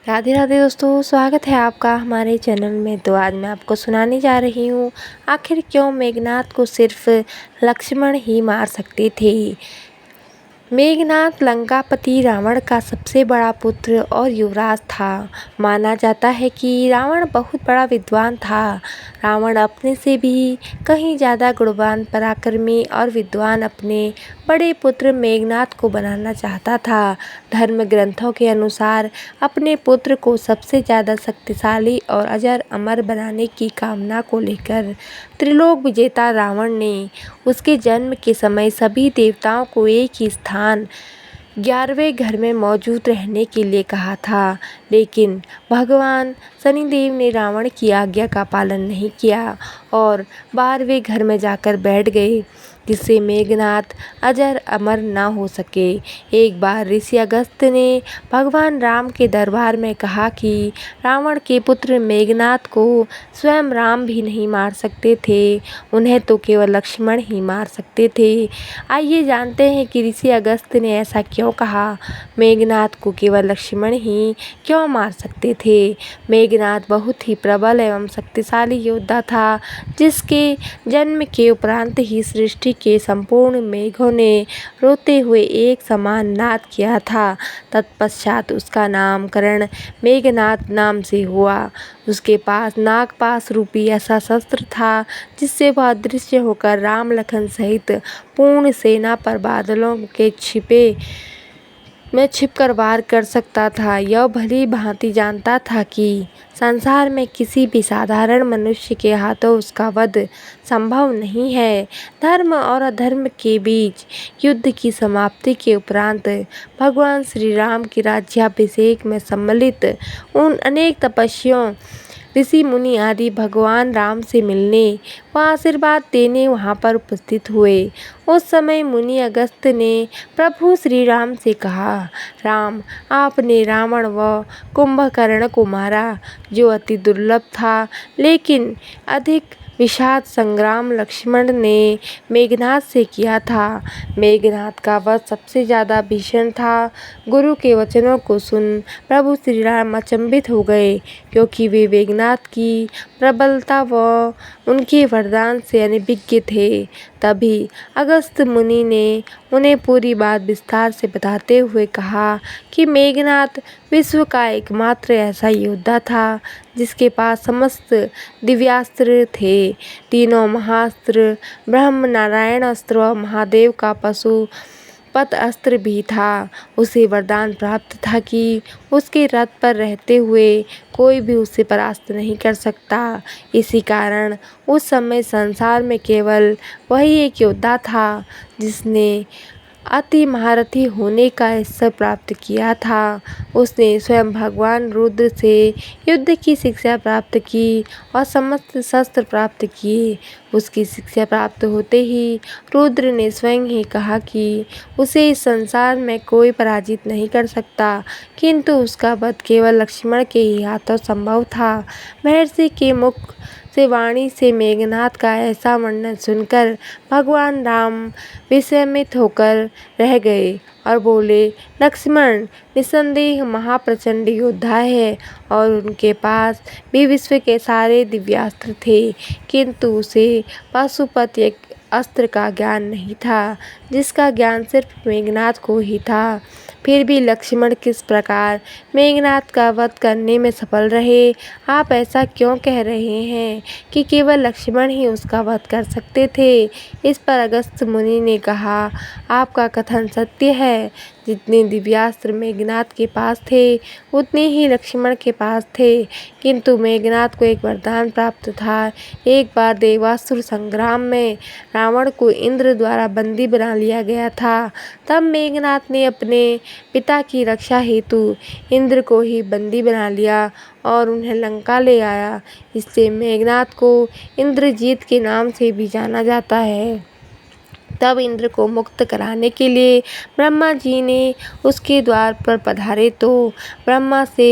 राधे राधे दोस्तों, स्वागत है आपका हमारे चैनल में। तो आज मैं आपको सुनाने जा रही हूँ आखिर क्यों मेघनाद को सिर्फ लक्ष्मण ही मार सकते थे। मेघनाद लंकापति रावण का सबसे बड़ा पुत्र और युवराज था। माना जाता है कि रावण बहुत बड़ा विद्वान था। रावण अपने से भी कहीं ज़्यादा गुणवान, पराक्रमी और विद्वान अपने बड़े पुत्र मेघनाद को बनाना चाहता था। धर्म ग्रंथों के अनुसार अपने पुत्र को सबसे ज़्यादा शक्तिशाली और अजर अमर बनाने की कामना को लेकर त्रिलोक विजेता रावण ने उसके जन्म के समय सभी देवताओं को एक ही स्थान 11वें घर में मौजूद रहने के लिए कहा था। लेकिन भगवान शनिदेव ने रावण की आज्ञा का पालन नहीं किया और 12वें घर में जाकर बैठ गए, जिससे मेघनाद अजर अमर न हो सके। एक बार ऋषि अगस्त्य ने भगवान राम के दरबार में कहा कि रावण के पुत्र मेघनाद को स्वयं राम भी नहीं मार सकते थे, उन्हें तो केवल लक्ष्मण ही मार सकते थे। आइए जानते हैं कि ऋषि अगस्त्य ने ऐसा क्यों कहा। मेघनाद को केवल लक्ष्मण ही क्यों मार सकते थे। मेघनाद बहुत ही प्रबल एवं शक्तिशाली योद्धा था, जिसके जन्म के उपरांत ही सृष्टि के संपूर्ण मेघों ने रोते हुए एक समान नाद किया था। तत्पश्चात उसका नामकरण मेघनाद नाम से हुआ। उसके पास नागपाश रूपी ऐसा शस्त्र था जिससे वह अदृश्य होकर राम लखन सहित पूर्ण सेना पर बादलों के छिपकर वार कर सकता था। यह भली भांति जानता था कि संसार में किसी भी साधारण मनुष्य के हाथों उसका वध संभव नहीं है। धर्म और अधर्म के बीच युद्ध की समाप्ति के उपरांत भगवान श्री राम के राज्याभिषेक में सम्मिलित उन अनेक तपस्वियों, ऋषि मुनि आदि भगवान राम से मिलने व आशीर्वाद देने वहां पर उपस्थित हुए। उस समय मुनि अगस्त्य ने प्रभु श्री राम से कहा, राम, आपने रावण व कुंभकर्ण को मारा, जो अति दुर्लभ था, लेकिन अधिक विषाद संग्राम लक्ष्मण ने मेघनाद से किया था। मेघनाद का वध सबसे ज़्यादा भीषण था। गुरु के वचनों को सुन प्रभु श्री राम अचंभित हो गए, क्योंकि वे मेघनाद की प्रबलता व उनके वरदान से अनभिज्ञ थे। तभी अगस्त्य मुनि ने उन्हें पूरी बात विस्तार से बताते हुए कहा कि मेघनाद विश्व का एकमात्र ऐसा योद्धा था जिसके पास समस्त दिव्यास्त्र थे। तीनों महास्त्र, ब्रह्म नारायण अस्त्र व महादेव का पशुपत अस्त्र भी था। उसे वरदान प्राप्त था कि उसके रथ पर रहते हुए कोई भी उसे परास्त नहीं कर सकता। इसी कारण उस समय संसार में केवल वही एक योद्धा था जिसने अति महारथी होने का अवसर प्राप्त किया था। उसने स्वयं भगवान रुद्र से युद्ध की शिक्षा प्राप्त की और समस्त शस्त्र प्राप्त किए। उसकी शिक्षा प्राप्त होते ही रुद्र ने स्वयं ही कहा कि उसे इस संसार में कोई पराजित नहीं कर सकता, किंतु उसका वध केवल लक्ष्मण के ही हाथों संभव था। महर्षि के मुख से वाणी से मेघनाद का ऐसा वर्णन सुनकर भगवान राम विस्मित होकर रह गए और बोले, लक्ष्मण निस्संदेह महाप्रचंड योद्धा है और उनके पास भी विश्व के सारे दिव्यास्त्र थे, किंतु उसे पाशुपत अस्त्र का ज्ञान नहीं था, जिसका ज्ञान सिर्फ मेघनाद को ही था। फिर भी लक्ष्मण किस प्रकार मेघनाद का वध करने में सफल रहे। आप ऐसा क्यों कह रहे हैं कि केवल लक्ष्मण ही उसका वध कर सकते थे। इस पर अगस्त्य मुनि ने कहा, आपका कथन सत्य है। जितने दिव्यास्त्र मेघनाद के पास थे उतने ही लक्ष्मण के पास थे, किंतु मेघनाद को एक वरदान प्राप्त था। एक बार देवासुर संग्राम में रावण को इंद्र द्वारा बंदी बना लिया गया था। तब मेघनाद ने अपने पिता की रक्षा हेतु इंद्र को ही बंदी बना लिया और उन्हें लंका ले आया। इससे मेघनाद को इंद्रजीत के नाम से भी जाना जाता है। तब इंद्र को मुक्त कराने के लिए ब्रह्मा जी ने उसके द्वार पर पधारे तो ब्रह्मा से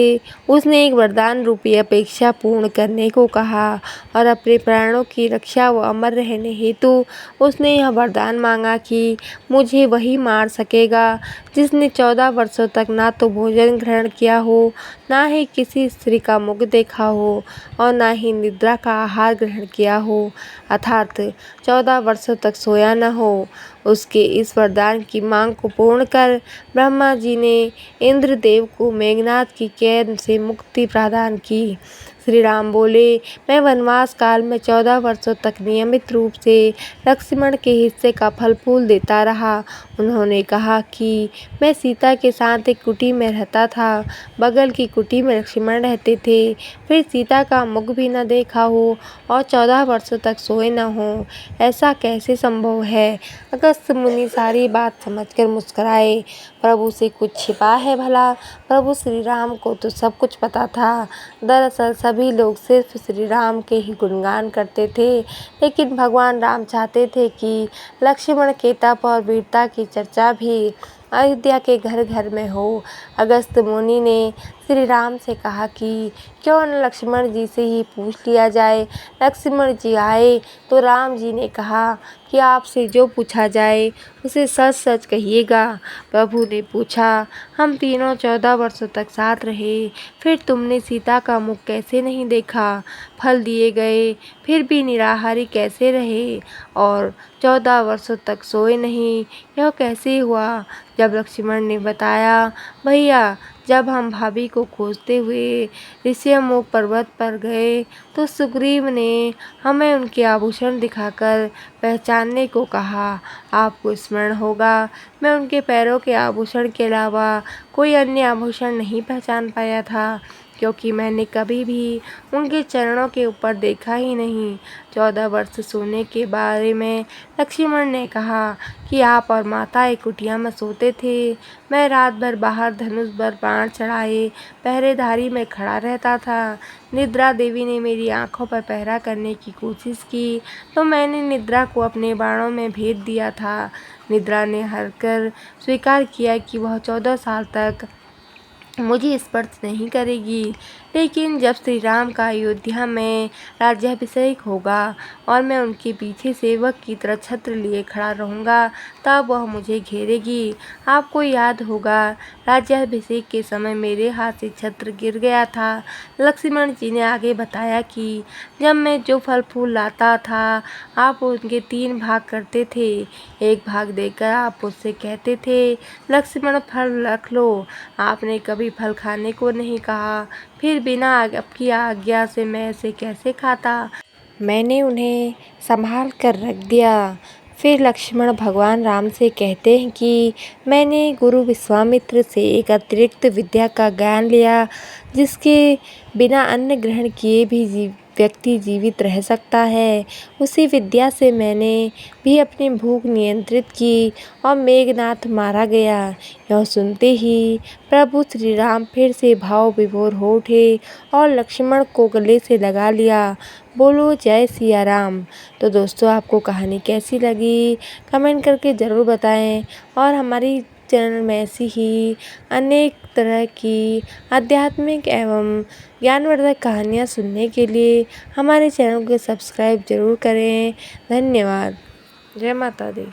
उसने एक वरदान रूपी अपेक्षा पूर्ण करने को कहा और अपने प्राणों की रक्षा व अमर रहने हेतु उसने यह वरदान मांगा कि मुझे वही मार सकेगा जिसने 14 वर्षों तक ना तो भोजन ग्रहण किया हो, ना ही किसी स्त्री का मुख देखा हो और ना ही निद्रा का आहार ग्रहण किया हो, अर्थात 14 वर्षों तक सोया न हो। उसके इस वरदान की मांग को पूर्ण कर ब्रह्मा जी ने इंद्रदेव को मेघनाद की कैद से मुक्ति प्रदान की। श्री राम बोले, मैं वनवास काल में 14 वर्षों तक नियमित रूप से लक्ष्मण के हिस्से का फल फूल देता रहा। उन्होंने कहा कि मैं सीता के साथ एक कुटी में रहता था, बगल की कुटी में लक्ष्मण रहते थे, फिर सीता का मुख भी न देखा हो और 14 वर्षों तक सोए न हो, ऐसा कैसे संभव है। अगस्त्य मुनि सारी बात समझकर मुस्कुराए। प्रभु से कुछ छिपा है भला, प्रभु श्री राम को तो सब कुछ पता था। दरअसल सभी लोग सिर्फ श्री राम के ही गुणगान करते थे, लेकिन भगवान राम चाहते थे कि लक्ष्मण के तप और वीरता की चर्चा भी अयोध्या के घर घर में हो। अगस्त्य मुनि ने श्री राम से कहा कि क्यों न लक्ष्मण जी से ही पूछ लिया जाए। लक्ष्मण जी आए तो राम जी ने कहा कि आपसे जो पूछा जाए उसे सच सच कहिएगा। प्रभु ने पूछा, हम तीनों 14 वर्षों तक साथ रहे, फिर तुमने सीता का मुख कैसे नहीं देखा? फल दिए गए फिर भी निराहारी कैसे रहे और 14 वर्षों तक सोए नहीं, यह कैसे हुआ? जब लक्ष्मण ने बताया, भैया जब हम भाभी को खोजते हुए ऋषिमुख पर्वत पर गए तो सुग्रीव ने हमें उनके आभूषण दिखाकर पहचानने को कहा। आपको स्मरण होगा, मैं उनके पैरों के आभूषण के अलावा कोई अन्य आभूषण नहीं पहचान पाया था, क्योंकि मैंने कभी भी उनके चरणों के ऊपर देखा ही नहीं। 14 वर्ष सोने के बारे में लक्ष्मण ने कहा कि आप और माता एक कुटिया में सोते थे। मैं रात भर बाहर धनुष पर बाण चढ़ाए पहरेदारी में खड़ा रहता था। निद्रा देवी ने मेरी आंखों पर पहरा करने की कोशिश की तो मैंने निद्रा को अपने बाणों में भेद दिया था। निद्रा ने हरकर स्वीकार किया कि वह 14 साल तक मुझे स्पर्श नहीं करेगी, लेकिन जब श्री राम का अयोध्या में राज्याभिषेक होगा और मैं उनके पीछे सेवक की तरह छत्र लिए खड़ा रहूँगा, तब वह मुझे घेरेगी। आपको याद होगा, राज्याभिषेक के समय मेरे हाथ से छत्र गिर गया था। लक्ष्मण जी ने आगे बताया कि जब मैं जो फल फूल लाता था, आप उनके 3 भाग करते थे। एक भाग देकर आप मुझसे कहते थे, लक्ष्मण फल रख लो। आपने कभी फल खाने को नहीं कहा, फिर बिना आपकी आज्ञा से मैं इसे कैसे खाता? मैंने उन्हें संभाल कर रख दिया। फिर लक्ष्मण भगवान राम से कहते हैं कि मैंने गुरु विश्वामित्र से एक अतिरिक्त विद्या का ज्ञान लिया, जिसके बिना अन्न ग्रहण किए भी व्यक्ति जीवित रह सकता है। उसी विद्या से मैंने भी अपनी भूख नियंत्रित की और मेघनाथ मारा गया। यह सुनते ही प्रभु श्री राम फिर से भाव विभोर हो उठे और लक्ष्मण को गले से लगा लिया। बोलो जय सिया राम। तो दोस्तों, आपको कहानी कैसी लगी कमेंट करके ज़रूर बताएं और हमारी चैनल में ऐसी ही अनेक तरह की आध्यात्मिक एवं ज्ञानवर्धक कहानियाँ सुनने के लिए हमारे चैनल को सब्सक्राइब ज़रूर करें। धन्यवाद। जय माता दी।